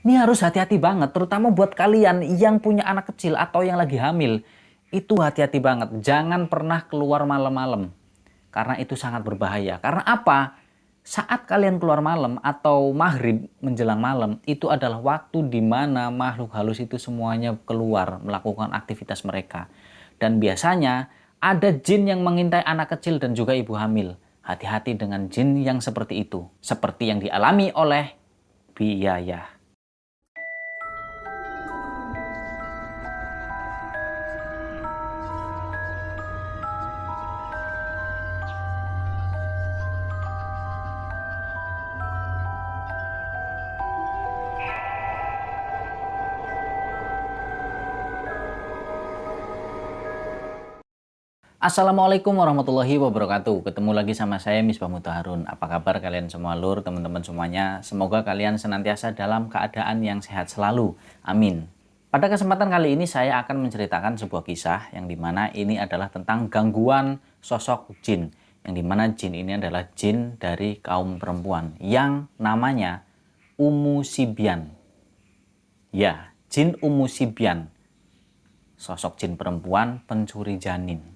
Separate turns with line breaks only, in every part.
Ini harus hati-hati banget, terutama buat kalian yang punya anak kecil atau yang lagi hamil. Itu hati-hati banget, jangan pernah keluar malam-malam. Karena itu sangat berbahaya. Karena apa? Saat kalian keluar malam atau maghrib menjelang malam, itu adalah waktu di mana makhluk halus itu semuanya keluar melakukan aktivitas mereka. Dan biasanya ada jin yang mengintai anak kecil dan juga ibu hamil. Hati-hati dengan jin yang seperti itu. Seperti yang dialami oleh Biyayah. Assalamualaikum warahmatullahi wabarakatuh. Ketemu lagi sama saya Misbah Muthaharun. Apa kabar kalian semua lur, teman-teman semuanya? Semoga kalian senantiasa dalam keadaan yang sehat selalu. Amin. Pada kesempatan kali ini saya akan menceritakan sebuah kisah yang dimana ini adalah tentang gangguan sosok jin. Yang dimana jin ini adalah jin dari kaum perempuan yang namanya Ummu Sibyan. Ya, jin Ummu Sibyan. Sosok jin perempuan pencuri janin.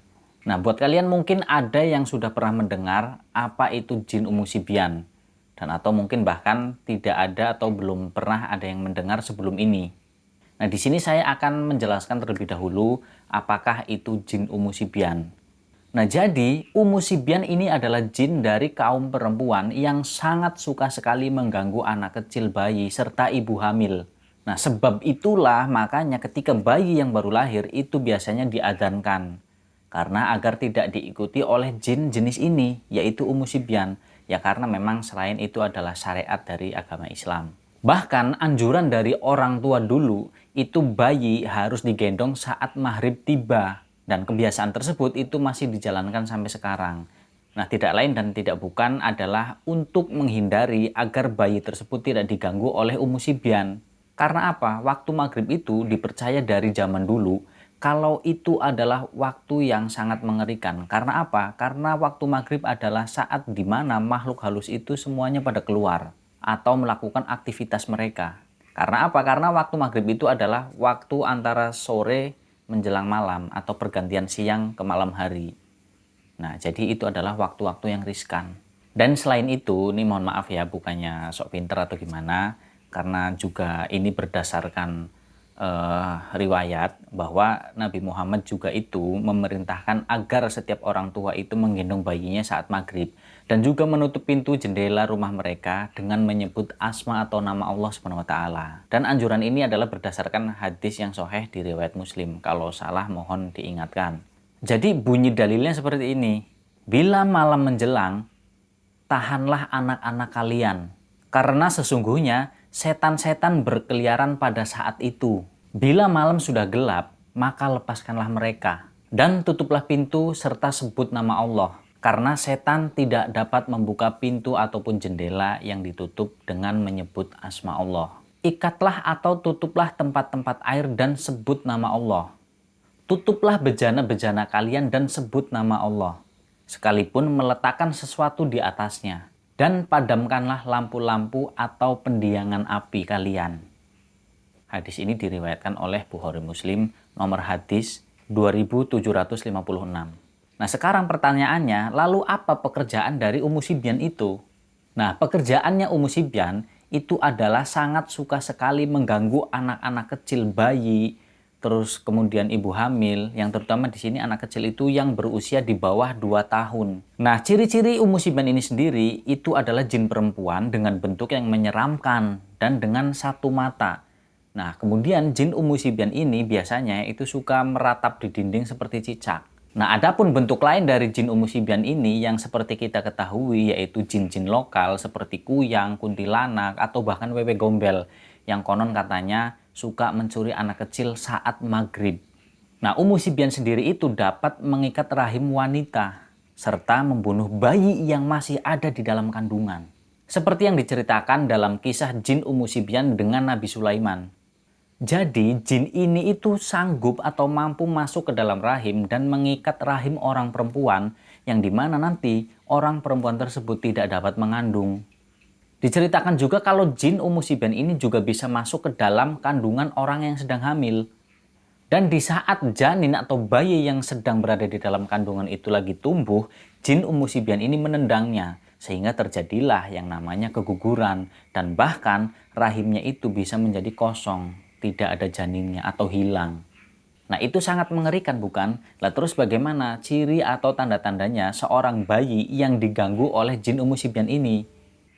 Nah, buat kalian mungkin ada yang sudah pernah mendengar apa itu jin Ummu Sibyan. Dan atau mungkin bahkan tidak ada atau belum pernah ada yang mendengar sebelum ini. Nah, di sini saya akan menjelaskan terlebih dahulu apakah itu jin Ummu Sibyan. Nah, jadi Ummu Sibyan ini adalah jin dari kaum perempuan yang sangat suka sekali mengganggu anak kecil, bayi, serta ibu hamil. Nah, sebab itulah makanya ketika bayi yang baru lahir itu biasanya diadzankan. Karena agar tidak diikuti oleh jin jenis ini, yaitu Ummu Sibyan. Ya karena memang selain itu adalah syariat dari agama Islam. Bahkan anjuran dari orang tua dulu, itu bayi harus digendong saat maghrib tiba. Dan kebiasaan tersebut itu masih dijalankan sampai sekarang. Nah, tidak lain dan tidak bukan adalah untuk menghindari agar bayi tersebut tidak diganggu oleh Ummu Sibyan. Karena apa? Waktu maghrib itu dipercaya dari zaman dulu kalau itu adalah waktu yang sangat mengerikan. Karena apa? Karena waktu maghrib adalah saat di mana makhluk halus itu semuanya pada keluar atau melakukan aktivitas mereka. Karena apa? Karena waktu maghrib itu adalah waktu antara sore menjelang malam atau pergantian siang ke malam hari. Nah, jadi itu adalah waktu-waktu yang riskan. Dan selain itu, ini mohon maaf ya, bukannya sok pinter atau gimana, karena juga ini berdasarkan riwayat bahwa Nabi Muhammad juga itu memerintahkan agar setiap orang tua itu menggendong bayinya saat maghrib dan juga menutup pintu jendela rumah mereka dengan menyebut asma atau nama Allah Subhanahu wa taala. Dan anjuran ini adalah berdasarkan hadis yang sahih di riwayat Muslim. Kalau salah mohon diingatkan. Jadi bunyi dalilnya seperti ini. Bila malam menjelang, tahanlah anak-anak kalian. Karena sesungguhnya setan-setan berkeliaran pada saat itu. Bila malam sudah gelap, maka lepaskanlah mereka. Dan tutuplah pintu serta sebut nama Allah. Karena setan tidak dapat membuka pintu ataupun jendela yang ditutup dengan menyebut asma Allah. Ikatlah atau tutuplah tempat-tempat air dan sebut nama Allah. Tutuplah bejana-bejana kalian dan sebut nama Allah. Sekalipun meletakkan sesuatu di atasnya. Dan padamkanlah lampu-lampu atau pendiangan api kalian. Hadis ini diriwayatkan oleh Bukhari Muslim nomor hadis 2756. Nah, sekarang pertanyaannya, lalu apa pekerjaan dari Ummu Sibyan itu? Nah, pekerjaannya Ummu Sibyan itu adalah sangat suka sekali mengganggu anak-anak kecil, bayi, terus kemudian ibu hamil, yang terutama di sini anak kecil itu yang berusia di bawah 2 tahun. Nah, ciri-ciri Ummu Sibyan ini sendiri itu adalah jin perempuan dengan bentuk yang menyeramkan dan dengan satu mata. Nah, kemudian jin Ummu Sibyan ini biasanya itu suka meratap di dinding seperti cicak. Nah, adapun bentuk lain dari jin Ummu Sibyan ini yang seperti kita ketahui yaitu jin-jin lokal seperti kuyang, kuntilanak, atau bahkan wewe gombel yang konon katanya suka mencuri anak kecil saat maghrib. Nah, Ummu Sibyan sendiri itu dapat mengikat rahim wanita serta membunuh bayi yang masih ada di dalam kandungan. Seperti yang diceritakan dalam kisah jin Ummu Sibyan dengan Nabi Sulaiman. Jadi jin ini itu sanggup atau mampu masuk ke dalam rahim dan mengikat rahim orang perempuan yang dimana nanti orang perempuan tersebut tidak dapat mengandung. Diceritakan juga kalau jin Umusibian ini juga bisa masuk ke dalam kandungan orang yang sedang hamil. Dan di saat janin atau bayi yang sedang berada di dalam kandungan itu lagi tumbuh, jin Umusibian ini menendangnya. Sehingga terjadilah yang namanya keguguran. Dan bahkan rahimnya itu bisa menjadi kosong, tidak ada janinnya atau hilang. Nah itu sangat mengerikan bukan? Lah terus bagaimana ciri atau tanda-tandanya seorang bayi yang diganggu oleh jin Umusibian ini?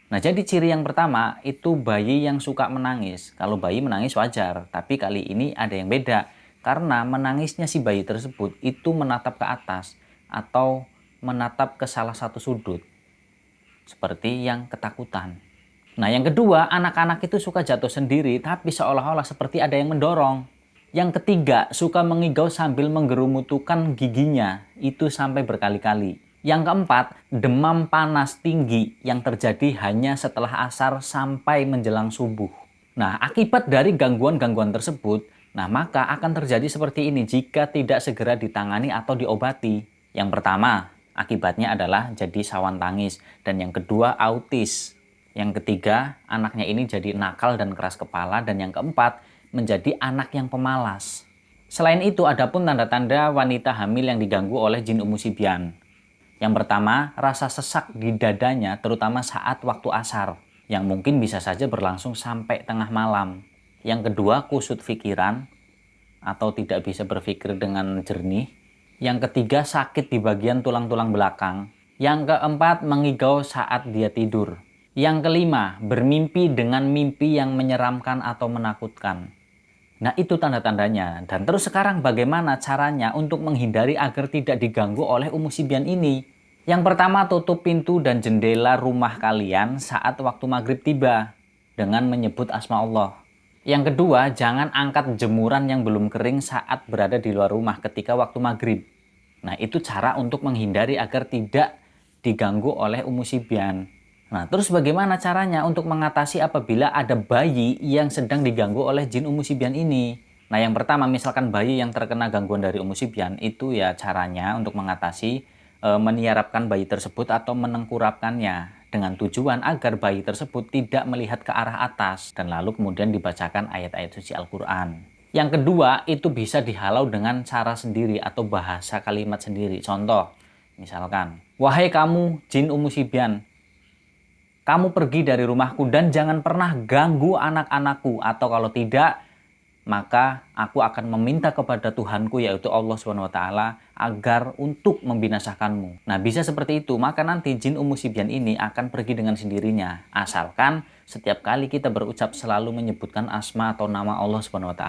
Nah, jadi ciri yang pertama itu bayi yang suka menangis. Kalau bayi menangis wajar, tapi kali ini ada yang beda. Karena menangisnya si bayi tersebut itu menatap ke atas atau menatap ke salah satu sudut. Seperti yang ketakutan. Nah, yang kedua, anak-anak itu suka jatuh sendiri tapi seolah-olah seperti ada yang mendorong. Yang ketiga, suka mengigau sambil menggerumutukan giginya. Itu sampai berkali-kali. Yang keempat, demam panas tinggi yang terjadi hanya setelah asar sampai menjelang subuh. Nah, akibat dari gangguan-gangguan tersebut, nah maka akan terjadi seperti ini jika tidak segera ditangani atau diobati. Yang pertama, akibatnya adalah jadi sawan tangis. Dan yang kedua, autis. Yang ketiga, anaknya ini jadi nakal dan keras kepala. Dan yang keempat, menjadi anak yang pemalas. Selain itu, ada pun tanda-tanda wanita hamil yang diganggu oleh jin Umusibian. Yang pertama, rasa sesak di dadanya terutama saat waktu asar, yang mungkin bisa saja berlangsung sampai tengah malam. Yang kedua, kusut pikiran atau tidak bisa berpikir dengan jernih. Yang ketiga, sakit di bagian tulang-tulang belakang. Yang keempat, mengigau saat dia tidur. Yang kelima, bermimpi dengan mimpi yang menyeramkan atau menakutkan. Nah itu tanda-tandanya. Dan terus sekarang bagaimana caranya untuk menghindari agar tidak diganggu oleh Umusibian ini? Yang pertama, tutup pintu dan jendela rumah kalian saat waktu maghrib tiba dengan menyebut asma Allah. Yang kedua, jangan angkat jemuran yang belum kering saat berada di luar rumah ketika waktu maghrib. Nah itu cara untuk menghindari agar tidak diganggu oleh Umusibian. Nah, terus bagaimana caranya untuk mengatasi apabila ada bayi yang sedang diganggu oleh jin Umusibian ini? Nah, yang pertama, misalkan bayi yang terkena gangguan dari Umusibian, itu ya caranya untuk mengatasi meniarapkan bayi tersebut atau menengkurapkannya dengan tujuan agar bayi tersebut tidak melihat ke arah atas dan lalu kemudian dibacakan ayat-ayat suci Al-Quran. Yang kedua, itu bisa dihalau dengan cara sendiri atau bahasa kalimat sendiri. Contoh, misalkan, wahai kamu jin Umusibian, kamu pergi dari rumahku dan jangan pernah ganggu anak-anakku, atau kalau tidak maka aku akan meminta kepada Tuhanku yaitu Allah SWT agar untuk membinasakanmu. Nah bisa seperti itu, maka nanti jin Umusibian ini akan pergi dengan sendirinya asalkan setiap kali kita berucap selalu menyebutkan asma atau nama Allah SWT.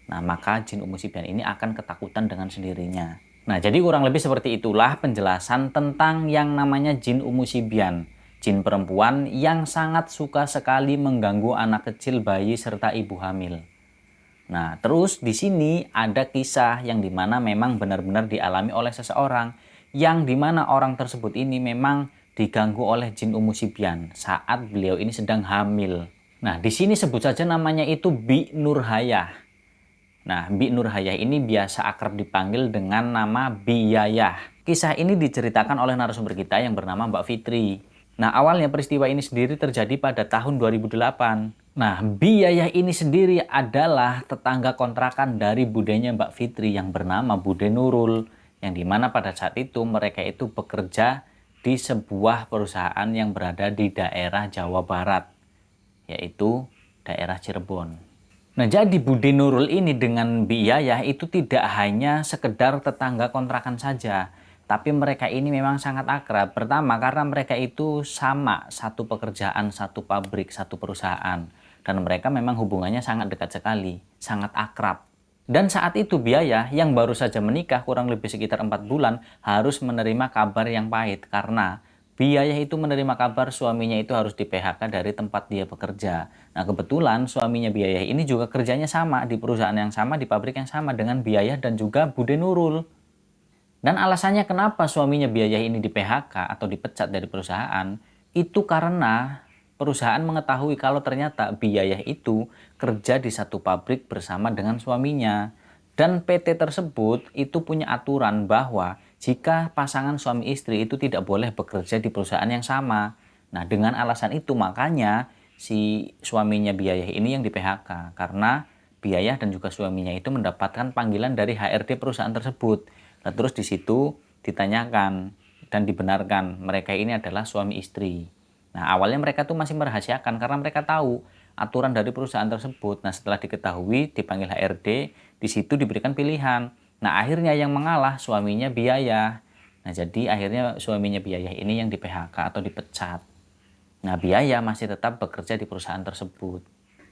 Nah maka jin Umusibian ini akan ketakutan dengan sendirinya. Nah jadi kurang lebih seperti itulah penjelasan tentang yang namanya jin Umusibian. Jin perempuan yang sangat suka sekali mengganggu anak kecil, bayi, serta ibu hamil. Nah, terus di sini ada kisah yang dimana memang benar-benar dialami oleh seseorang, yang dimana orang tersebut ini memang diganggu oleh jin Umusibian saat beliau ini sedang hamil. Nah, di sini sebut saja namanya itu Bi Nurhayah. Nah, Bi Nurhayah ini biasa akrab dipanggil dengan nama Bi Yayah. Kisah ini diceritakan oleh narasumber kita yang bernama Mbak Fitri. Nah, awalnya peristiwa ini sendiri terjadi pada tahun 2008. Nah, Bi Yayah ini sendiri adalah tetangga kontrakan dari budenya Mbak Fitri yang bernama Bude Nurul. Yang dimana pada saat itu mereka itu bekerja di sebuah perusahaan yang berada di daerah Jawa Barat, yaitu daerah Cirebon. Nah, jadi Bude Nurul ini dengan Bi Yayah itu tidak hanya sekedar tetangga kontrakan saja, tapi mereka ini memang sangat akrab. Pertama, karena mereka itu sama, satu pekerjaan, satu pabrik, satu perusahaan. Dan mereka memang hubungannya sangat dekat sekali, sangat akrab. Dan saat itu Bi Yayah yang baru saja menikah kurang lebih sekitar 4 bulan harus menerima kabar yang pahit. Karena Bi Yayah itu menerima kabar suaminya itu harus di PHK dari tempat dia bekerja. Nah kebetulan suaminya Bi Yayah ini juga kerjanya sama, di perusahaan yang sama, di pabrik yang sama dengan Bi Yayah dan juga Bude Nurul. Dan alasannya kenapa suaminya Bi Yayah ini di PHK atau dipecat dari perusahaan, itu karena perusahaan mengetahui kalau ternyata Bi Yayah itu kerja di satu pabrik bersama dengan suaminya. Dan PT tersebut itu punya aturan bahwa jika pasangan suami istri itu tidak boleh bekerja di perusahaan yang sama. Nah, dengan alasan itu makanya si suaminya Biayah ini yang di PHK, karena Biayah dan juga suaminya itu mendapatkan panggilan dari HRD perusahaan tersebut. Nah, terus di situ ditanyakan dan dibenarkan mereka ini adalah suami istri. Nah, awalnya mereka tuh masih merahasiakan karena mereka tahu aturan dari perusahaan tersebut. Nah, setelah diketahui dipanggil HRD, di situ diberikan pilihan. Nah, akhirnya yang mengalah suaminya Biayah. Nah, jadi akhirnya suaminya Biayah ini yang di PHK atau dipecat. Nah, Biayah masih tetap bekerja di perusahaan tersebut.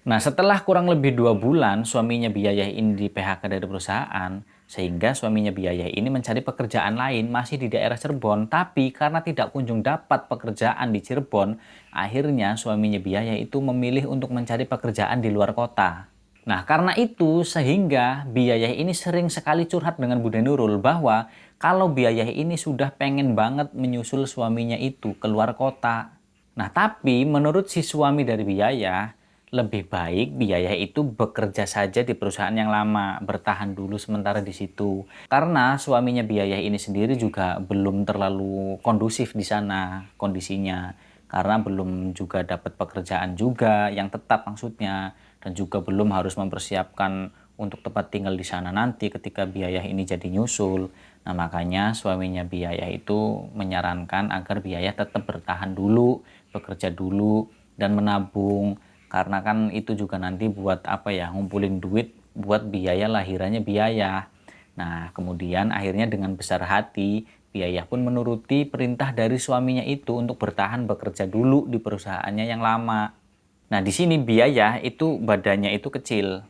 Nah, setelah kurang lebih 2 bulan suaminya Biayah ini di PHK dari perusahaan, sehingga suaminya Biayah ini mencari pekerjaan lain masih di daerah Cirebon, tapi karena tidak kunjung dapat pekerjaan di Cirebon, akhirnya suaminya Biayah itu memilih untuk mencari pekerjaan di luar kota. Nah, karena itu sehingga Biayah ini sering sekali curhat dengan Bude Nurul bahwa kalau Biayah ini sudah pengen banget menyusul suaminya itu ke luar kota. Nah, tapi menurut si suami dari Biayah, lebih baik Biayah itu bekerja saja di perusahaan yang lama, bertahan dulu sementara di situ. Karena suaminya Biayah ini sendiri juga belum terlalu kondusif di sana kondisinya. Karena belum juga dapat pekerjaan juga yang tetap maksudnya. Dan juga belum harus mempersiapkan untuk tempat tinggal di sana nanti ketika Biayah ini jadi nyusul. Nah, makanya suaminya Biayah itu menyarankan agar Biayah tetap bertahan dulu, bekerja dulu, dan menabung. Karena kan itu juga nanti buat apa ya, ngumpulin duit buat biaya lahirannya Biayah. Nah, kemudian akhirnya dengan besar hati, Biayah pun menuruti perintah dari suaminya itu untuk bertahan bekerja dulu di perusahaannya yang lama. Nah, di sini Biayah itu badannya itu kecil.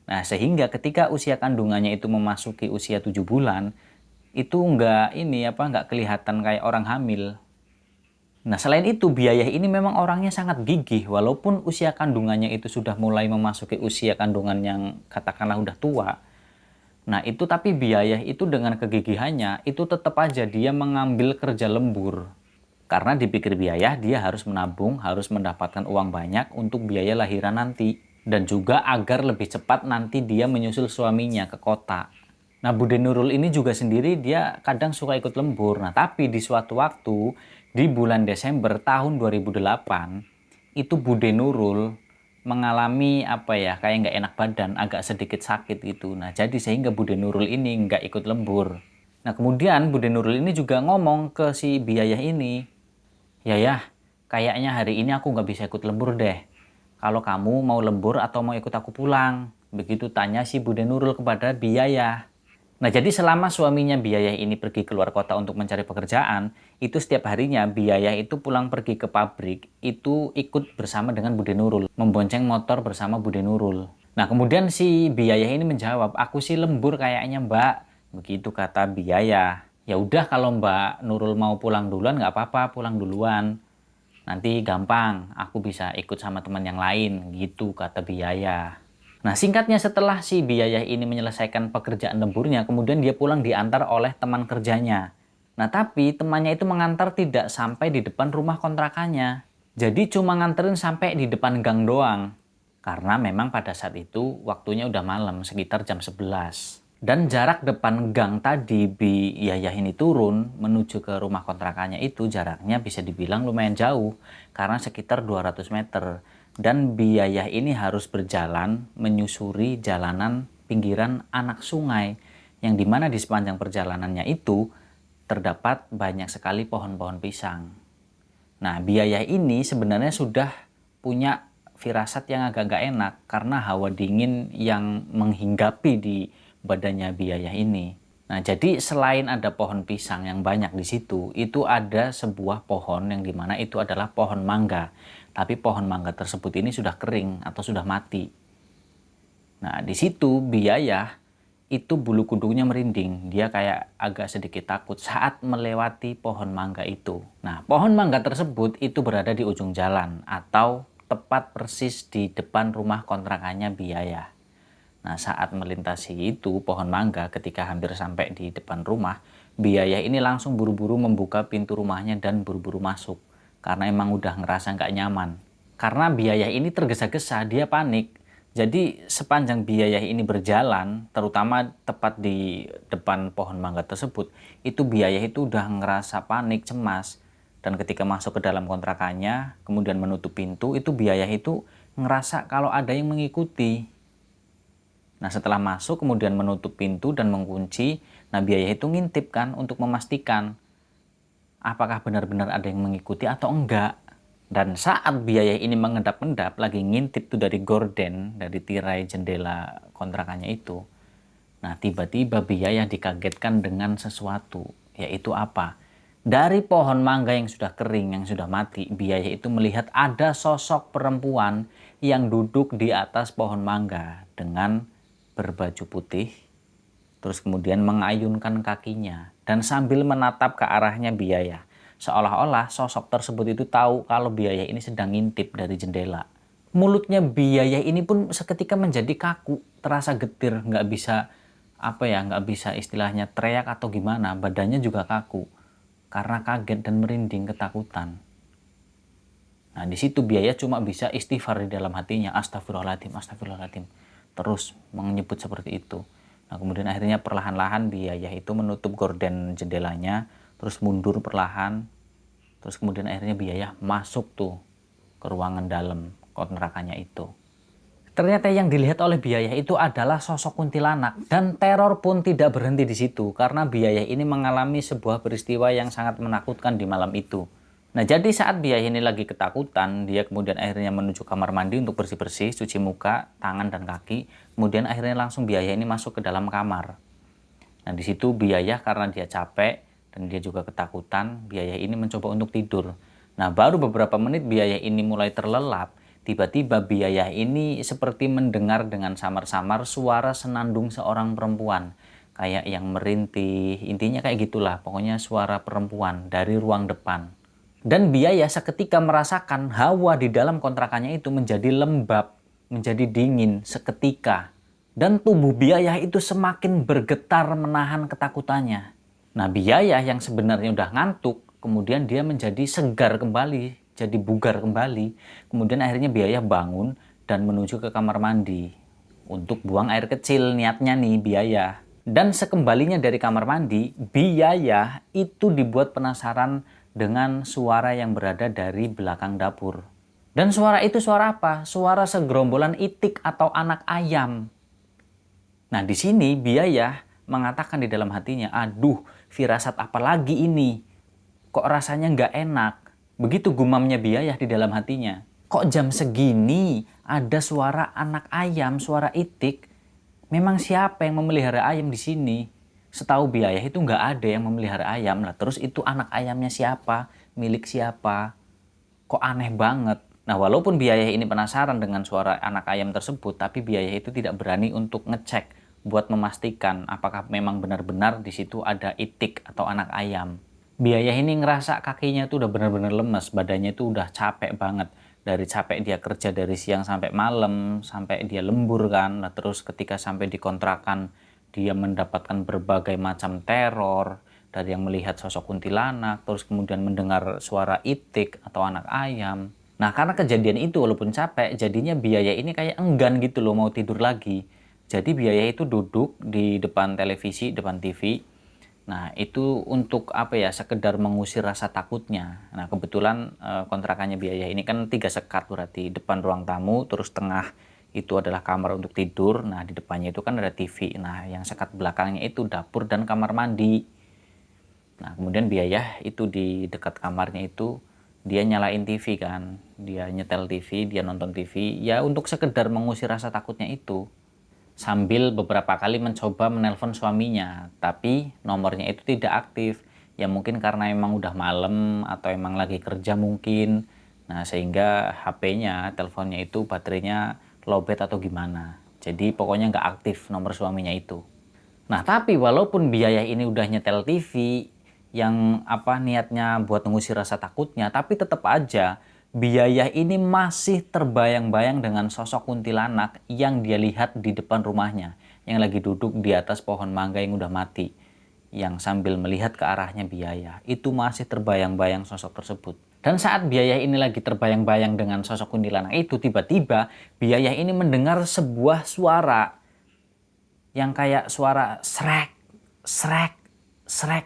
Nah, sehingga ketika usia kandungannya itu memasuki usia 7 bulan, itu nggak kelihatan kayak orang hamil. Nah, selain itu Biayah ini memang orangnya sangat gigih walaupun usia kandungannya itu sudah mulai memasuki usia kandungan yang katakanlah udah tua. Nah, itu tapi Biayah itu dengan kegigihannya itu tetap aja dia mengambil kerja lembur. Karena dipikir Biayah dia harus menabung, harus mendapatkan uang banyak untuk biaya lahiran nanti. Dan juga agar lebih cepat nanti dia menyusul suaminya ke kota. Nah, Bude Nurul ini juga sendiri dia kadang suka ikut lembur. Nah, tapi di suatu waktu di bulan Desember tahun 2008 itu Bude Nurul mengalami kayak nggak enak badan, agak sedikit sakit gitu. Nah, jadi sehingga Bude Nurul ini nggak ikut lembur. Nah, kemudian Bude Nurul ini juga ngomong ke si Biayah ini, ya, kayaknya hari ini aku nggak bisa ikut lembur deh. Kalau kamu mau lembur atau mau ikut aku pulang? Begitu tanya si Bude Nurul kepada Biayah. Nah, jadi selama suaminya Biayah ini pergi keluar kota untuk mencari pekerjaan, itu setiap harinya Biayah itu pulang pergi ke pabrik, itu ikut bersama dengan Bude Nurul, membonceng motor bersama Bude Nurul. Nah, kemudian si Biayah ini menjawab, aku sih lembur kayaknya Mbak. Begitu kata Biayah. Ya udah kalau Mbak Nurul mau pulang duluan nggak apa-apa, pulang duluan. Nanti gampang, aku bisa ikut sama teman yang lain, gitu kata Biayah. Nah, singkatnya setelah si Biayah ini menyelesaikan pekerjaan lemburnya, kemudian dia pulang diantar oleh teman kerjanya. Nah, tapi temannya itu mengantar tidak sampai di depan rumah kontrakannya. Jadi cuma nganterin sampai di depan gang doang. Karena memang pada saat itu waktunya udah malam, sekitar jam 11. Dan jarak depan gang tadi Biayah ini turun menuju ke rumah kontrakannya itu jaraknya bisa dibilang lumayan jauh karena sekitar 200 meter. Dan Biayah ini harus berjalan menyusuri jalanan pinggiran anak sungai yang dimana di sepanjang perjalanannya itu terdapat banyak sekali pohon-pohon pisang. Nah, Biayah ini sebenarnya sudah punya firasat yang agak nggak enak karena hawa dingin yang menghinggapi di badannya Biayah ini. Nah, jadi selain ada pohon pisang yang banyak di situ, itu ada sebuah pohon yang dimana itu adalah pohon mangga. Tapi pohon mangga tersebut ini sudah kering atau sudah mati. Nah, di situ Biayah itu bulu kuduknya merinding. Dia kayak agak sedikit takut saat melewati pohon mangga itu. Nah, pohon mangga tersebut itu berada di ujung jalan atau tepat persis di depan rumah kontrakannya Biayah. Nah, saat melintasi itu pohon mangga ketika hampir sampai di depan rumah, Biayah ini langsung buru-buru membuka pintu rumahnya dan buru-buru masuk. Karena emang udah ngerasa nggak nyaman. Karena Biayah ini tergesa-gesa, dia panik. Jadi sepanjang Biayah ini berjalan, terutama tepat di depan pohon mangga tersebut, itu Biayah itu udah ngerasa panik, cemas. Dan ketika masuk ke dalam kontrakannya, kemudian menutup pintu, itu Biayah itu ngerasa kalau ada yang mengikuti. Nah setelah masuk kemudian menutup pintu dan mengunci, nah Biayah itu ngintip kan untuk memastikan apakah benar-benar ada yang mengikuti atau enggak. Dan saat Biayah ini mengendap-endap lagi ngintip tuh dari gorden, dari tirai jendela kontrakannya itu. Nah tiba-tiba Biayah dikagetkan dengan sesuatu, yaitu apa? Dari pohon mangga yang sudah kering, yang sudah mati, Biayah itu melihat ada sosok perempuan yang duduk di atas pohon mangga dengan berbaju putih, terus kemudian mengayunkan kakinya dan sambil menatap ke arahnya Biayah. Seolah-olah sosok tersebut itu tahu kalau Biayah ini sedang ngintip dari jendela. Mulutnya Biayah ini pun seketika menjadi kaku, terasa getir, nggak bisa nggak bisa istilahnya teriak atau gimana, badannya juga kaku karena kaget dan merinding ketakutan. Nah di situ Biayah cuma bisa istighfar di dalam hatinya, astagfirullahaladzim, astagfirullahaladzim, terus menyebut seperti itu. Nah kemudian akhirnya perlahan-lahan Biayah itu menutup gorden jendelanya, terus mundur perlahan, terus kemudian akhirnya Biayah masuk tuh ke ruangan dalam kontrakannya itu. Ternyata yang dilihat oleh Biayah itu adalah sosok kuntilanak, dan teror pun tidak berhenti di situ karena Biayah ini mengalami sebuah peristiwa yang sangat menakutkan di malam itu. Nah jadi saat Biayah ini lagi ketakutan, dia kemudian akhirnya menuju kamar mandi untuk bersih-bersih, cuci muka, tangan dan kaki. Kemudian akhirnya langsung Biayah ini masuk ke dalam kamar. Nah di situ Biayah karena dia capek dan dia juga ketakutan, Biayah ini mencoba untuk tidur. Nah baru beberapa menit Biayah ini mulai terlelap. Tiba-tiba Biayah ini seperti mendengar dengan samar-samar suara senandung seorang perempuan. Kayak yang merintih, intinya kayak gitulah. Pokoknya suara perempuan dari ruang depan. Dan Biayah seketika merasakan hawa di dalam kontrakannya itu menjadi lembab, menjadi dingin seketika. Dan tubuh Biayah itu semakin bergetar menahan ketakutannya. Nah Biayah yang sebenarnya udah ngantuk, kemudian dia menjadi segar kembali, jadi bugar kembali. Kemudian akhirnya Biayah bangun dan menuju ke kamar mandi untuk buang air kecil, niatnya nih Biayah. Dan sekembalinya dari kamar mandi, Biayah itu dibuat penasaran dengan suara yang berada dari belakang dapur. Dan suara itu suara apa? Suara segerombolan itik atau anak ayam. Nah di sini Biayah mengatakan di dalam hatinya, aduh firasat apa lagi ini? Kok rasanya nggak enak? Begitu gumamnya Biayah di dalam hatinya. Kok jam segini ada suara anak ayam, suara itik? Memang siapa yang memelihara ayam di sini? Setahu Biayah itu nggak ada yang memelihara ayam. Lah terus itu anak ayamnya siapa? Milik siapa? Kok aneh banget? Nah walaupun Biayah ini penasaran dengan suara anak ayam tersebut, tapi Biayah itu tidak berani untuk ngecek buat memastikan apakah memang benar-benar di situ ada itik atau anak ayam. Biayah ini ngerasa kakinya tuh udah benar-benar lemes, badannya itu udah capek banget. Dari capek dia kerja dari siang sampai malam, sampai dia lembur kan. Nah, terus ketika sampai di kontrakan, dia mendapatkan berbagai macam teror. Dari yang melihat sosok kuntilanak, terus kemudian mendengar suara itik atau anak ayam. Nah, karena kejadian itu walaupun capek, jadinya Biayah ini kayak enggan gitu loh mau tidur lagi. Jadi Biayah itu duduk di depan televisi, depan TV. Nah itu untuk apa ya, sekedar mengusir rasa takutnya. Nah kebetulan kontrakannya Biayah ini kan 3 sekat, berarti depan ruang tamu, terus tengah itu adalah kamar untuk tidur. Nah di depannya itu kan ada TV. Nah yang sekat belakangnya itu dapur dan kamar mandi. Nah kemudian Biayah itu di dekat kamarnya itu dia nyalain TV kan. Dia nyetel TV, dia nonton TV. Ya untuk sekedar mengusir rasa takutnya itu. Sambil beberapa kali mencoba menelpon suaminya, tapi nomornya itu tidak aktif. Ya mungkin karena emang udah malam atau emang lagi kerja mungkin. Nah sehingga HP-nya, teleponnya itu baterainya lowbat atau gimana. Jadi pokoknya nggak aktif nomor suaminya itu. Nah tapi walaupun Biayah ini udah nyetel TV yang niatnya buat mengusir rasa takutnya, tapi tetap aja Biayah ini masih terbayang-bayang dengan sosok kuntilanak yang dia lihat di depan rumahnya, yang lagi duduk di atas pohon mangga yang udah mati, yang sambil melihat ke arahnya Biayah. Itu masih terbayang-bayang sosok tersebut. Dan saat Biayah ini lagi terbayang-bayang dengan sosok kuntilanak itu, tiba-tiba Biayah ini mendengar sebuah suara yang kayak suara srek, srek, srek.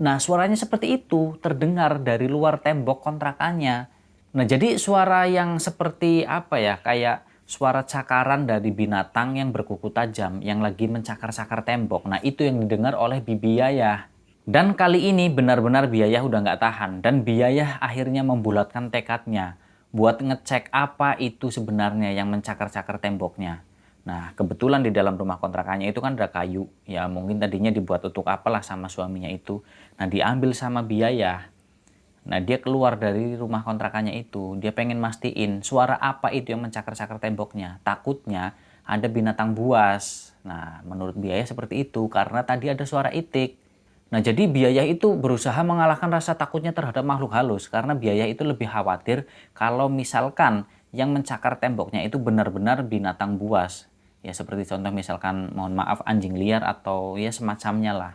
Nah, suaranya seperti itu terdengar dari luar tembok kontrakannya. Nah, jadi suara yang seperti apa ya, kayak suara cakaran dari binatang yang berkuku tajam yang lagi mencakar-cakar tembok. Nah, itu yang didengar oleh Bibi Yayah. Dan kali ini benar-benar Biayah udah nggak tahan dan Biayah akhirnya membulatkan tekadnya buat ngecek apa itu sebenarnya yang mencakar-cakar temboknya. Nah, kebetulan di dalam rumah kontrakannya itu kan ada kayu. Ya, mungkin tadinya dibuat untuk apalah sama suaminya itu. Nah, diambil sama Biayah. Nah, dia keluar dari rumah kontrakannya itu. Dia pengen mastiin suara apa itu yang mencakar-cakar temboknya. Takutnya ada binatang buas. Nah, menurut Biayah seperti itu karena tadi ada suara itik. Nah, jadi Biayah itu berusaha mengalahkan rasa takutnya terhadap makhluk halus karena Biayah itu lebih khawatir kalau misalkan yang mencakar temboknya itu benar-benar binatang buas. Ya, seperti contoh misalkan mohon maaf anjing liar atau ya semacamnya lah.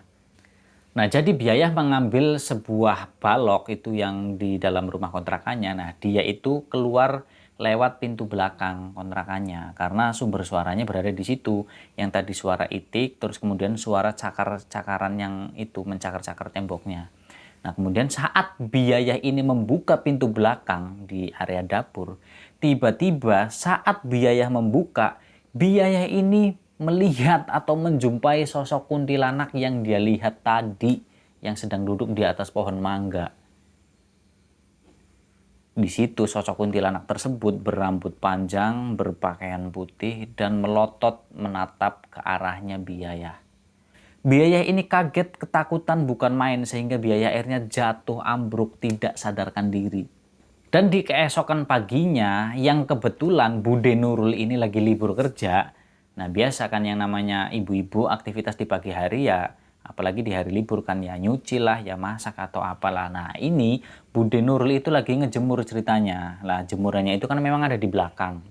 Nah, jadi Biayah mengambil sebuah balok itu yang di dalam rumah kontrakannya. Nah, dia itu keluar lewat pintu belakang kontrakannya karena sumber suaranya berada di situ. Yang tadi suara itik, terus kemudian suara cakar-cakaran yang itu mencakar-cakar temboknya. Nah, kemudian saat Biayah ini membuka pintu belakang di area dapur, tiba-tiba saat Biayah membuka, Biayah ini melihat atau menjumpai sosok kuntilanak yang dia lihat tadi yang sedang duduk di atas pohon mangga. Di situ sosok kuntilanak tersebut berambut panjang, berpakaian putih, dan melotot menatap ke arahnya Biayah. Biayah ini kaget, ketakutan bukan main sehingga Biayah akhirnya jatuh ambruk tidak sadarkan diri. Dan di keesokan paginya yang kebetulan Bude Nurul ini lagi libur kerja. Nah, biasa kan yang namanya ibu-ibu aktivitas di pagi hari ya, apalagi di hari libur kan ya nyuci lah, ya masak atau apalah. Nah, ini Bude Nurul itu lagi ngejemur ceritanya. Lah, jemurannya itu kan memang ada di belakang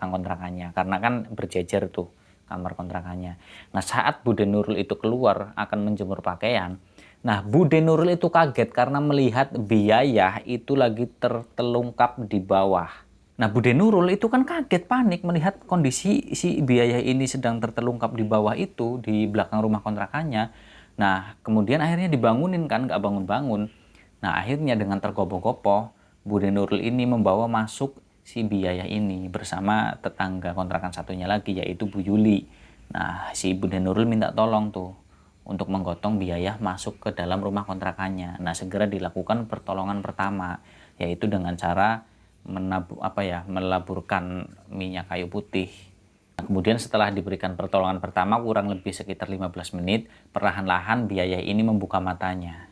kontrakannya. Karena kan berjejer tuh kamar kontrakannya. Nah, saat Bude Nurul itu keluar akan menjemur pakaian, nah, Bude Nurul itu kaget karena melihat Biayah itu lagi tertelungkap di bawah. Nah, Bude Nurul itu kan kaget panik melihat kondisi si Biayah ini sedang tertelungkap di bawah itu di belakang rumah kontrakannya. Nah, kemudian akhirnya dibangunin kan, nggak bangun-bangun. Nah, akhirnya dengan tergopoh-gopoh, Bude Nurul ini membawa masuk si Biayah ini bersama tetangga kontrakan satunya lagi yaitu Bu Yuli. Nah, si Bude Nurul minta tolong tuh untuk menggotong Biayah masuk ke dalam rumah kontrakannya. Nah, segera dilakukan pertolongan pertama, yaitu dengan cara melaburkan minyak kayu putih. Nah, kemudian setelah diberikan pertolongan pertama kurang lebih sekitar 15 menit, perlahan-lahan Biayah ini membuka matanya.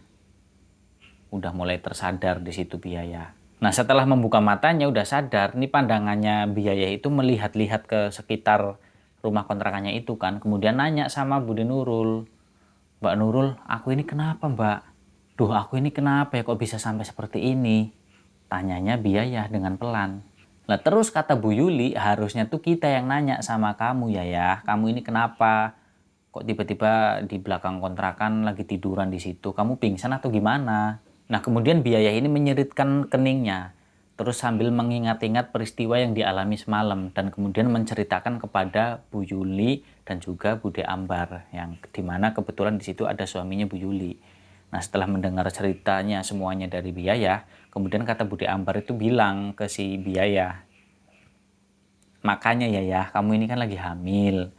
Udah mulai tersadar di situ Biayah. Nah, setelah membuka matanya udah sadar, nih pandangannya Biayah itu melihat-lihat ke sekitar rumah kontrakannya itu kan. Kemudian nanya sama Bude Nurul, "Mbak Nurul, aku ini kenapa, Mbak? Duh, aku ini kenapa ya kok bisa sampai seperti ini?" Tanyanya Biayah dengan pelan. Lah terus kata Bu Yuli, harusnya tuh kita yang nanya sama kamu ya. Kamu ini kenapa? Kok tiba-tiba di belakang kontrakan lagi tiduran di situ? Kamu pingsan atau gimana? Nah, kemudian Biayah ini menyeritkan keningnya. Terus sambil mengingat-ingat peristiwa yang dialami semalam dan kemudian menceritakan kepada Bu Yuli dan juga Bude Ambar yang dimana kebetulan di situ ada suaminya Bu Yuli. Nah, setelah mendengar ceritanya semuanya dari Biayah, kemudian kata Bude Ambar itu bilang ke si Biayah, "Makanya ya, kamu ini kan lagi hamil.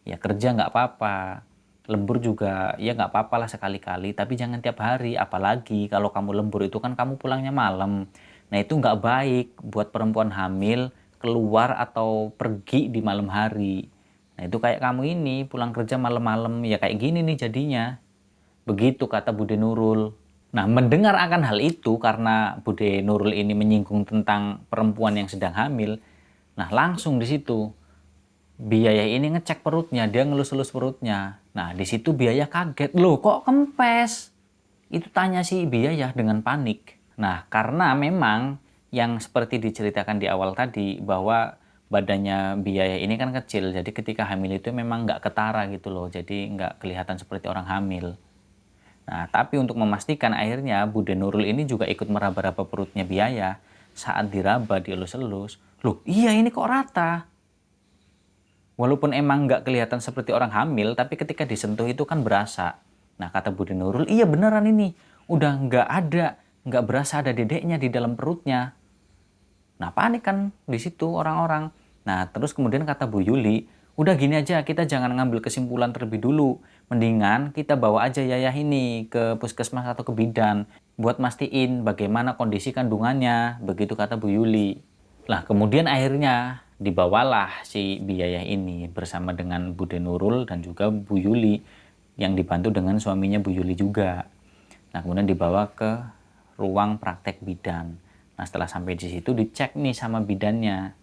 Ya kerja nggak apa-apa. Lembur juga ya nggak apa-apa lah sekali-kali, tapi jangan tiap hari. Apalagi kalau kamu lembur itu kan kamu pulangnya malam. Nah, itu nggak baik buat perempuan hamil keluar atau pergi di malam hari. Nah, itu kayak kamu ini pulang kerja malam-malam ya kayak gini nih jadinya." Begitu kata Bude Nurul. Nah, mendengar akan hal itu karena Bude Nurul ini menyinggung tentang perempuan yang sedang hamil. Nah, langsung di situ Biayah ini ngecek perutnya, dia ngelus-elus perutnya. Nah, di situ Biayah kaget. "Loh, kok kempes?" Itu tanya si Biayah dengan panik. Nah, karena memang yang seperti diceritakan di awal tadi bahwa badannya Biayah ini kan kecil. Jadi ketika hamil itu memang nggak ketara gitu loh. Jadi nggak kelihatan seperti orang hamil. Nah, tapi untuk memastikan akhirnya Bude Nurul ini juga ikut meraba-raba perutnya Biayah. Saat diraba, dielus-elus, "Loh, iya ini kok rata." Walaupun emang nggak kelihatan seperti orang hamil, tapi ketika disentuh itu kan berasa. Nah, kata Bude Nurul, "Iya beneran ini. udah nggak berasa ada dedeknya di dalam perutnya. Nah panik kan di situ orang-orang. Nah terus kemudian kata Bu Yuli, udah gini aja, kita jangan ngambil kesimpulan terlebih dulu. Mendingan kita bawa aja Yayah ini ke puskesmas atau ke bidan buat mastiin bagaimana kondisi kandungannya, begitu kata Bu Yuli. Lah kemudian akhirnya dibawalah si Yayah ini bersama dengan Bude Nurul dan juga Bu Yuli yang dibantu dengan suaminya Bu Yuli juga. Nah kemudian dibawa ke ruang praktek bidan. Nah setelah sampai di situ dicek nih sama bidannya.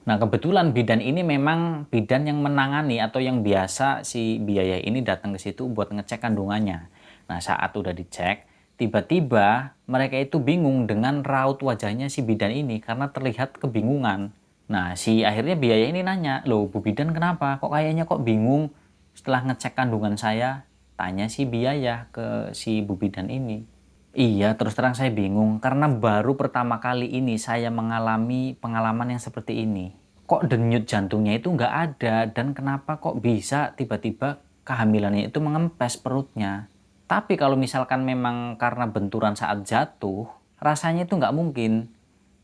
Nah kebetulan bidan ini memang bidan yang menangani atau yang biasa si Yayah ini datang ke situ buat ngecek kandungannya. Nah saat udah dicek, tiba-tiba mereka itu bingung dengan raut wajahnya si bidan ini karena terlihat kebingungan. Nah si akhirnya Yayah ini nanya, loh Bu Bidan kenapa? Kok kayaknya kok bingung setelah ngecek kandungan saya? Tanya si Yayah ke si Bu Bidan ini. Iya, terus terang saya bingung karena baru pertama kali ini saya mengalami pengalaman yang seperti ini. Kok denyut jantungnya itu nggak ada dan kenapa kok bisa tiba-tiba kehamilannya itu mengempes perutnya. Tapi kalau misalkan memang karena benturan saat jatuh, rasanya itu nggak mungkin.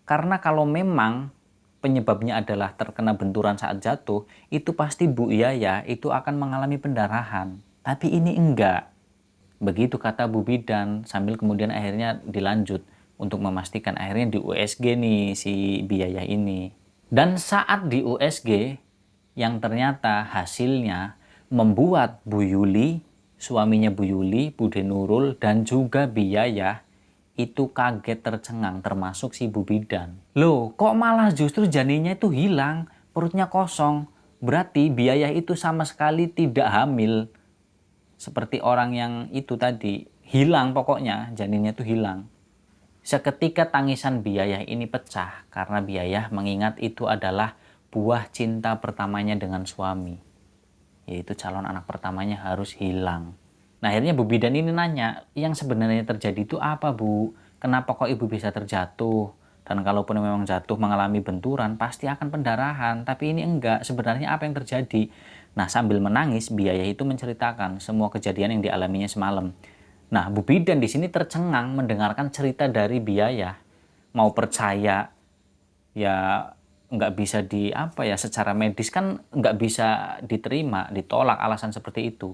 Karena kalau memang penyebabnya adalah terkena benturan saat jatuh, itu pasti Bu Yaya itu akan mengalami pendarahan. Tapi ini enggak. Begitu kata Bu Bidan, sambil kemudian akhirnya dilanjut untuk memastikan akhirnya di USG nih si Yayah ini. Dan saat di USG, yang ternyata hasilnya membuat Bu Yuli, suaminya Bu Yuli, Bude Nurul, dan juga Yayah itu kaget tercengang termasuk si Bu Bidan. Loh, kok malah justru janinnya itu hilang, perutnya kosong. Berarti Yayah itu sama sekali tidak hamil. Seperti orang yang itu tadi, hilang pokoknya, janinnya itu hilang. Seketika tangisan Yayah ini pecah karena Yayah mengingat itu adalah buah cinta pertamanya dengan suami. Yaitu calon anak pertamanya harus hilang. Nah akhirnya Bu Bidan ini nanya, yang sebenarnya terjadi itu apa Bu? Kenapa kok ibu bisa terjatuh? Dan kalaupun memang jatuh mengalami benturan, pasti akan pendarahan. Tapi ini enggak, sebenarnya apa yang terjadi? Nah sambil menangis, Yayah itu menceritakan semua kejadian yang dialaminya semalam. Nah Bu Bidan di sini tercengang mendengarkan cerita dari Yayah. Mau percaya, ya nggak bisa secara medis kan nggak bisa diterima, ditolak alasan seperti itu.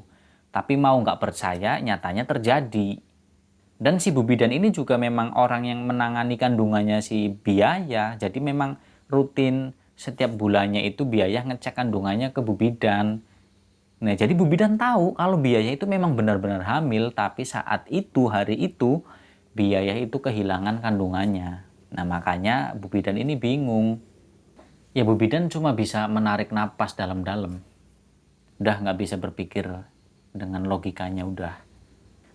Tapi mau nggak percaya, nyatanya terjadi. Dan si Bu Bidan ini juga memang orang yang menangani kandungannya si Yayah. Jadi memang rutin setiap bulannya itu Yayah ngecek kandungannya ke Bu Bidan. Nah jadi Bu Bidan tahu kalau Yayah itu memang benar-benar hamil. Tapi saat itu, hari itu, Yayah itu kehilangan kandungannya. Nah makanya Bu Bidan ini bingung. Ya Bu Bidan cuma bisa menarik napas dalam-dalam. Udah nggak bisa berpikir dengan logikanya udah.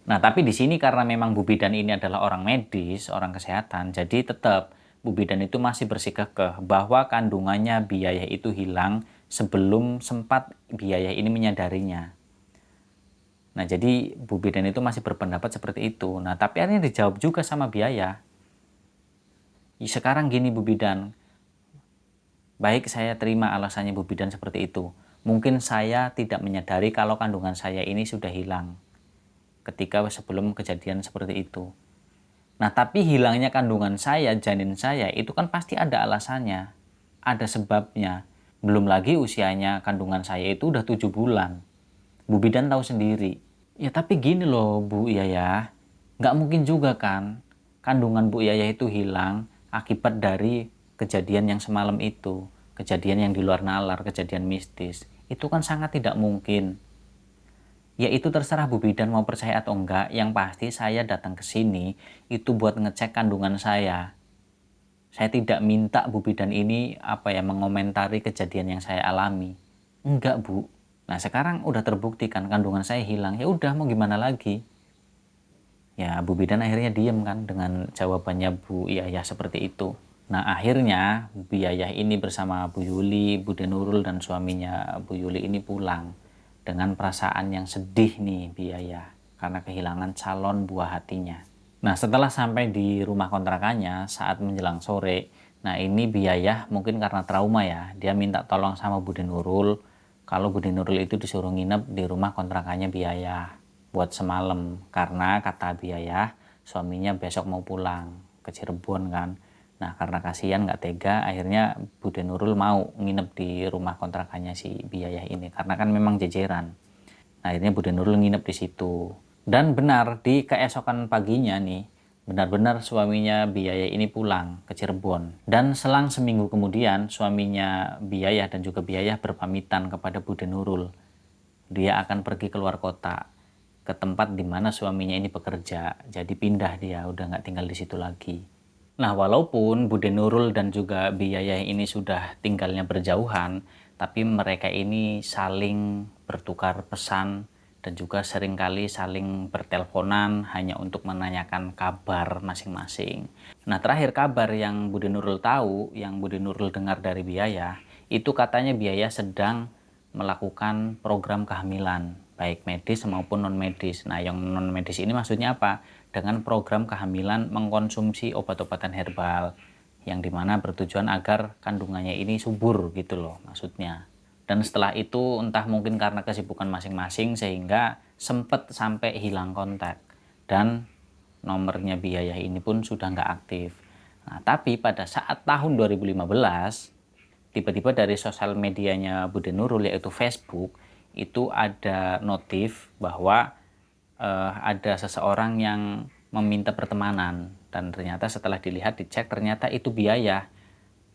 Nah, tapi di sini karena memang Bu Bidan ini adalah orang medis, orang kesehatan, jadi tetap Bu Bidan itu masih bersikeras bahwa kandungannya Yayah itu hilang sebelum sempat Yayah ini menyadarinya. Nah, jadi Bu Bidan itu masih berpendapat seperti itu. Nah, tapi akhirnya dijawab juga sama Yayah. Sekarang gini Bu Bidan, baik saya terima alasannya Bu Bidan seperti itu. Mungkin saya tidak menyadari kalau kandungan saya ini sudah hilang ketika sebelum kejadian seperti itu. Nah tapi hilangnya kandungan saya, janin saya itu kan pasti ada alasannya, ada sebabnya. Belum lagi usianya kandungan saya itu udah 7 bulan. Bu Bidan tahu sendiri. Ya tapi gini loh Bu Yayah, nggak mungkin juga kan kandungan Bu Yayah itu hilang akibat dari kejadian yang semalam itu. Kejadian yang di luar nalar, kejadian mistis. Itu kan sangat tidak mungkin. Ya itu terserah Bu Bidan mau percaya atau enggak, yang pasti saya datang ke sini itu buat ngecek kandungan saya. Saya tidak minta Bu Bidan ini mengomentari kejadian yang saya alami. Enggak Bu. Nah sekarang udah terbukti kan kandungan saya hilang, ya udah mau gimana lagi. Ya Bu Bidan akhirnya diem kan dengan jawabannya Bu Yayah seperti itu. Nah akhirnya Bu Yayah ini bersama Bu Yuli, Bude Nurul dan suaminya Bu Yuli ini pulang. Dengan perasaan yang sedih nih Yayah karena kehilangan calon buah hatinya. Nah setelah sampai di rumah kontrakannya saat menjelang sore, nah ini Yayah mungkin karena trauma ya, dia minta tolong sama Bude Nurul kalau Bude Nurul itu disuruh nginep di rumah kontrakannya Yayah buat semalam. Karena kata Yayah suaminya besok mau pulang ke Cirebon kan. Nah karena kasihan nggak tega, akhirnya Bude Nurul mau nginep di rumah kontrakannya si Biayah ini karena kan memang jejeran. Nah, akhirnya Bude Nurul nginep di situ. Dan benar di keesokan paginya nih, benar-benar suaminya Biayah ini pulang ke Cirebon. Dan selang seminggu kemudian suaminya Biayah dan juga Biayah berpamitan kepada Bude Nurul. Dia akan pergi keluar kota ke tempat di mana suaminya ini bekerja. Jadi pindah dia, udah nggak tinggal di situ lagi. Nah, walaupun Bude Nurul dan juga Biayah ini sudah tinggalnya berjauhan, tapi mereka ini saling bertukar pesan dan juga seringkali saling berteleponan hanya untuk menanyakan kabar masing-masing. Nah, terakhir kabar yang Bude Nurul tahu, yang Bude Nurul dengar dari Biayah, itu katanya Biayah sedang melakukan program kehamilan, baik medis maupun non-medis. Nah, yang non-medis ini maksudnya apa? Dengan program kehamilan mengkonsumsi obat-obatan herbal yang dimana bertujuan agar kandungannya ini subur gitu loh maksudnya. Dan setelah itu entah mungkin karena kesibukan masing-masing sehingga sempat sampai hilang kontak dan nomornya Biayah ini pun sudah nggak aktif. Nah, tapi pada saat tahun 2015 tiba-tiba dari sosial medianya Bude Nurul yaitu Facebook itu ada notif bahwa ada seseorang yang meminta pertemanan dan ternyata setelah dilihat dicek ternyata itu Biayah.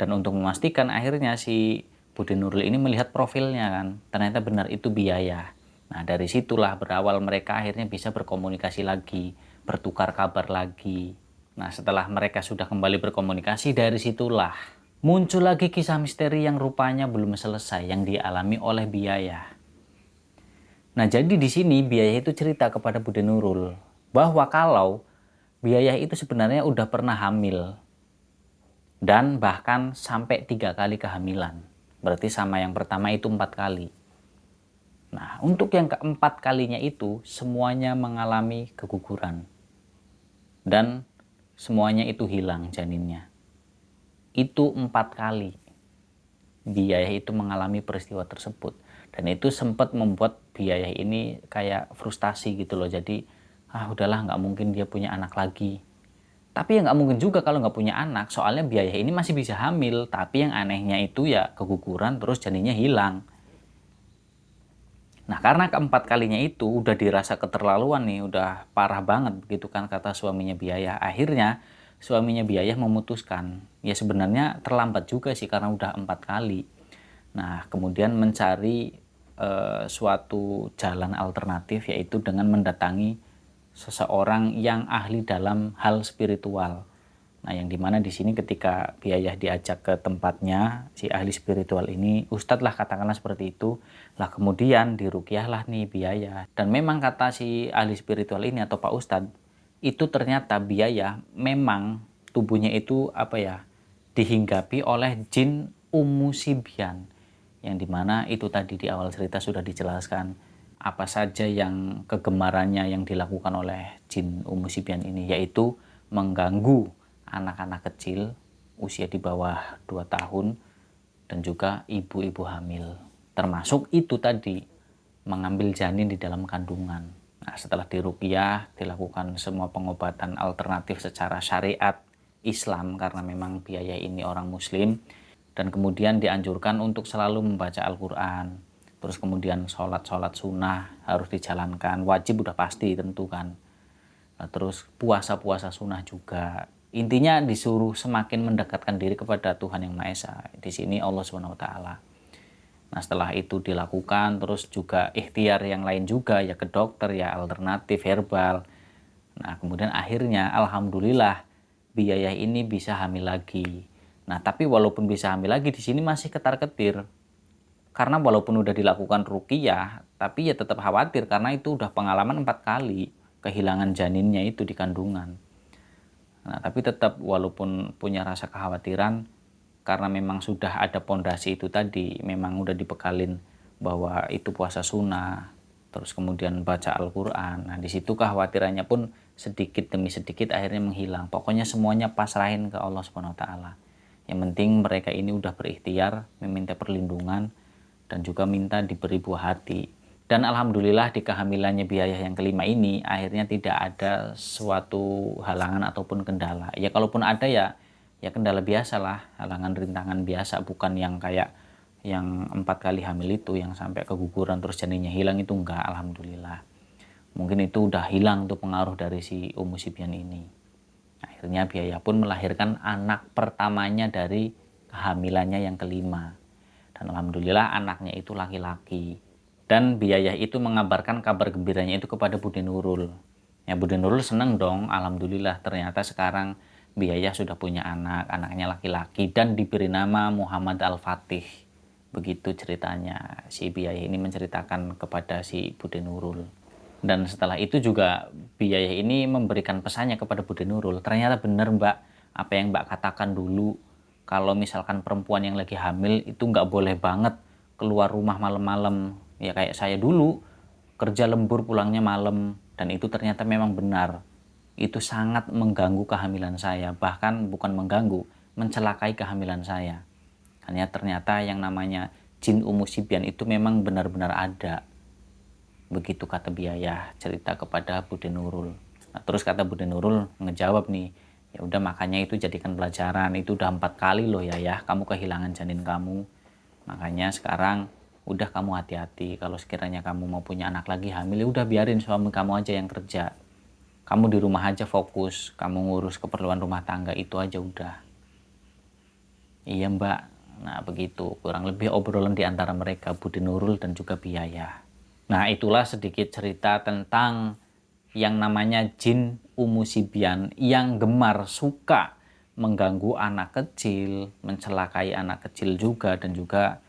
Dan untuk memastikan akhirnya si Bude Nurul ini melihat profilnya kan, ternyata benar itu Biayah. Nah dari situlah berawal mereka akhirnya bisa berkomunikasi lagi, bertukar kabar lagi. Nah setelah mereka sudah kembali berkomunikasi, dari situlah muncul lagi kisah misteri yang rupanya belum selesai yang dialami oleh Biayah. Nah, jadi di sini Biayah itu cerita kepada Bude Nurul bahwa kalau Biayah itu sebenarnya udah pernah hamil dan bahkan sampai 3 kali kehamilan. Berarti sama yang pertama itu 4 kali. Nah, untuk yang keempat kalinya itu semuanya mengalami keguguran dan semuanya itu hilang janinnya. Itu 4 kali Biayah itu mengalami peristiwa tersebut. Dan itu sempat membuat Biayah ini kayak frustasi gitu loh. Jadi udahlah nggak mungkin dia punya anak lagi. Tapi ya nggak mungkin juga kalau nggak punya anak. Soalnya Biayah ini masih bisa hamil. Tapi yang anehnya itu ya keguguran terus janinnya hilang. Nah karena keempat kalinya itu udah dirasa keterlaluan nih. Udah parah banget begitu kan kata suaminya Biayah. Akhirnya suaminya Biayah memutuskan. Ya sebenarnya terlambat juga sih karena udah 4 kali. Nah kemudian mencari suatu jalan alternatif yaitu dengan mendatangi seseorang yang ahli dalam hal spiritual. Nah, yang dimana di sini ketika Biayah diajak ke tempatnya si ahli spiritual ini, ustadz lah katakanlah seperti itu, lah kemudian diruqyahlah nih Biayah. Dan memang kata si ahli spiritual ini atau Pak Ustadz, itu ternyata Biayah memang tubuhnya itu dihinggapi oleh jin Ummu Sibyan. Yang dimana itu tadi di awal cerita sudah dijelaskan apa saja yang kegemarannya yang dilakukan oleh jin Ummu Sibyan ini, yaitu mengganggu anak-anak kecil usia di bawah 2 tahun dan juga ibu-ibu hamil, termasuk itu tadi mengambil janin di dalam kandungan. Nah, setelah diruqyah dilakukan semua pengobatan alternatif secara syariat Islam karena memang Biayah ini orang muslim. Dan kemudian dianjurkan untuk selalu membaca Al-Quran. Terus kemudian sholat sunnah harus dijalankan. Wajib udah pasti tentu kan. Nah, terus puasa sunnah juga. Intinya disuruh semakin mendekatkan diri kepada Tuhan Yang Maha Esa. Di sini Allah SWT. Nah setelah itu dilakukan terus juga ikhtiar yang lain juga ya ke dokter ya alternatif herbal. Nah kemudian akhirnya alhamdulillah Biayah ini bisa hamil lagi. Nah, tapi walaupun bisa hamil lagi di sini masih ketar-ketir. Karena walaupun udah dilakukan ruqyah, tapi ya tetap khawatir karena itu udah pengalaman 4 kali kehilangan janinnya itu di kandungan. Nah, tapi tetap walaupun punya rasa kekhawatiran karena memang sudah ada pondasi itu tadi, memang udah dibekalin bahwa itu puasa sunnah, terus kemudian baca Al-Quran. Nah, di situ kekhawatirannya pun sedikit demi sedikit akhirnya menghilang. Pokoknya semuanya pasrahin ke Allah SWT. Yang penting mereka ini udah berikhtiar meminta perlindungan dan juga minta diberi buah hati. Dan alhamdulillah di kehamilannya biaya yang kelima ini akhirnya tidak ada suatu halangan ataupun kendala. Ya kalaupun ada ya kendala biasa lah, halangan rintangan biasa, bukan yang kayak yang 4 kali hamil itu yang sampai keguguran terus janinnya hilang, itu enggak, alhamdulillah. Mungkin itu udah hilang tuh pengaruh dari si Ummu Sibyan ini. Akhirnya biaya pun melahirkan anak pertamanya dari kehamilannya yang kelima. Dan alhamdulillah anaknya itu laki-laki. Dan biaya itu mengabarkan kabar gembiranya itu kepada Bude Nurul. Ya Bude Nurul seneng dong, alhamdulillah ternyata sekarang biaya sudah punya anak, anaknya laki-laki dan diberi nama Muhammad Al-Fatih. Begitu ceritanya, si biaya ini menceritakan kepada si Bude Nurul. Dan setelah itu juga biaya ini memberikan pesannya kepada Bude Nurul. Ternyata benar Mbak, apa yang Mbak katakan dulu, kalau misalkan perempuan yang lagi hamil itu nggak boleh banget keluar rumah malam-malam. Ya kayak saya dulu, kerja lembur pulangnya malam, dan itu ternyata memang benar. Itu sangat mengganggu kehamilan saya, bahkan bukan mengganggu, mencelakai kehamilan saya. Hanya ternyata yang namanya jin Ummu Sibyan itu memang benar-benar ada. Begitu kata biaya cerita kepada Bude Nurul. Nah, terus kata Bude Nurul ngejawab nih, ya udah makanya itu jadikan pelajaran, itu udah 4 kali loh ya kamu kehilangan janin kamu. Makanya sekarang udah kamu hati-hati, kalau sekiranya kamu mau punya anak lagi hamil, ya udah biarin suami kamu aja yang kerja. Kamu di rumah aja fokus, kamu ngurus keperluan rumah tangga itu aja udah. Iya Mbak, nah begitu kurang lebih obrolan di antara mereka, Bude Nurul dan juga biaya. Nah itulah sedikit cerita tentang yang namanya jin Ummu Sibyan yang gemar suka mengganggu anak kecil, mencelakai anak kecil juga, dan juga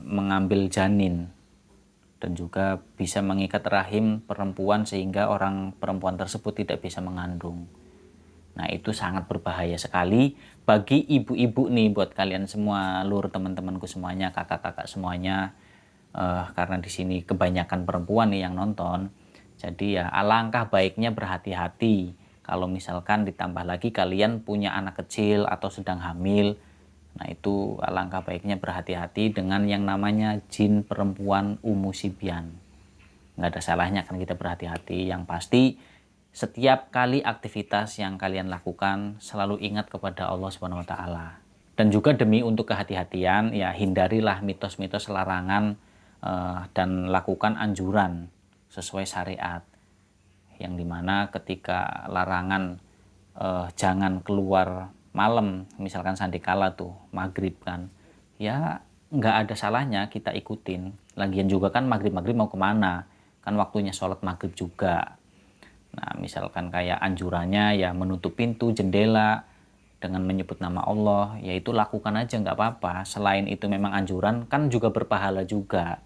mengambil janin, dan juga bisa mengikat rahim perempuan sehingga orang perempuan tersebut tidak bisa mengandung. Nah itu sangat berbahaya sekali bagi ibu-ibu nih, buat kalian semua, lur teman-temanku semuanya, kakak-kakak semuanya, karena di sini kebanyakan perempuan nih yang nonton. Jadi ya alangkah baiknya berhati-hati kalau misalkan ditambah lagi kalian punya anak kecil atau sedang hamil. Nah itu alangkah baiknya berhati-hati dengan yang namanya jin perempuan Ummu Sibyan. Nggak ada salahnya kan kita berhati-hati. Yang pasti setiap kali aktivitas yang kalian lakukan selalu ingat kepada Allah Subhanahu wa taala. Dan juga demi untuk kehati-hatian ya hindarilah mitos-mitos larangan dan lakukan anjuran sesuai syariat. Yang dimana ketika larangan jangan keluar malam, misalkan sandikala tuh maghrib kan, ya nggak ada salahnya kita ikutin. Lagian juga kan maghrib mau kemana, kan waktunya sholat maghrib juga. Nah misalkan kayak anjurannya ya menutup pintu jendela dengan menyebut nama Allah, ya itu lakukan aja nggak apa-apa. Selain itu memang anjuran kan juga berpahala juga.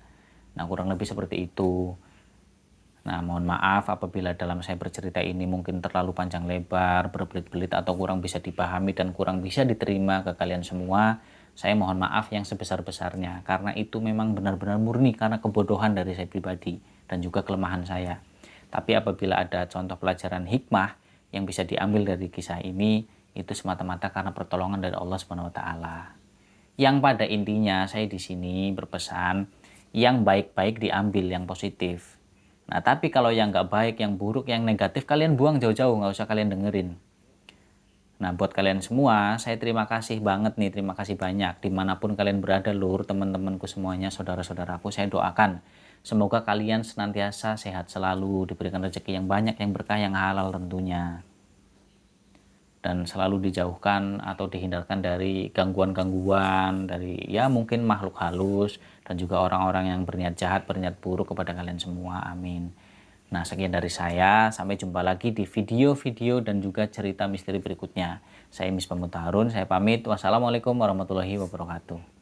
Nah kurang lebih seperti itu. Nah, mohon maaf apabila dalam saya bercerita ini mungkin terlalu panjang lebar, berbelit-belit, atau kurang bisa dipahami dan kurang bisa diterima ke kalian semua. Saya mohon maaf yang sebesar-besarnya, karena itu memang benar-benar murni karena kebodohan dari saya pribadi dan juga kelemahan saya. Tapi apabila ada contoh pelajaran hikmah yang bisa diambil dari kisah ini, itu semata-mata karena pertolongan dari Allah Subhanahu wa taala. Yang pada intinya saya di sini berpesan, yang baik-baik diambil, yang positif. Nah tapi kalau yang nggak baik, yang buruk, yang negatif, kalian buang jauh-jauh, nggak usah kalian dengerin. Nah buat kalian semua, saya terima kasih banget nih, terima kasih banyak. Dimanapun kalian berada lur, teman-temanku semuanya, saudara-saudaraku, saya doakan semoga kalian senantiasa sehat selalu, diberikan rezeki yang banyak, yang berkah, yang halal tentunya. Dan selalu dijauhkan atau dihindarkan dari gangguan-gangguan, dari ya mungkin makhluk halus, dan juga orang-orang yang berniat jahat, berniat buruk kepada kalian semua. Amin. Nah sekian dari saya, sampai jumpa lagi di video-video dan juga cerita misteri berikutnya. Saya Misbah Mutaharun, saya pamit. Wassalamualaikum warahmatullahi wabarakatuh.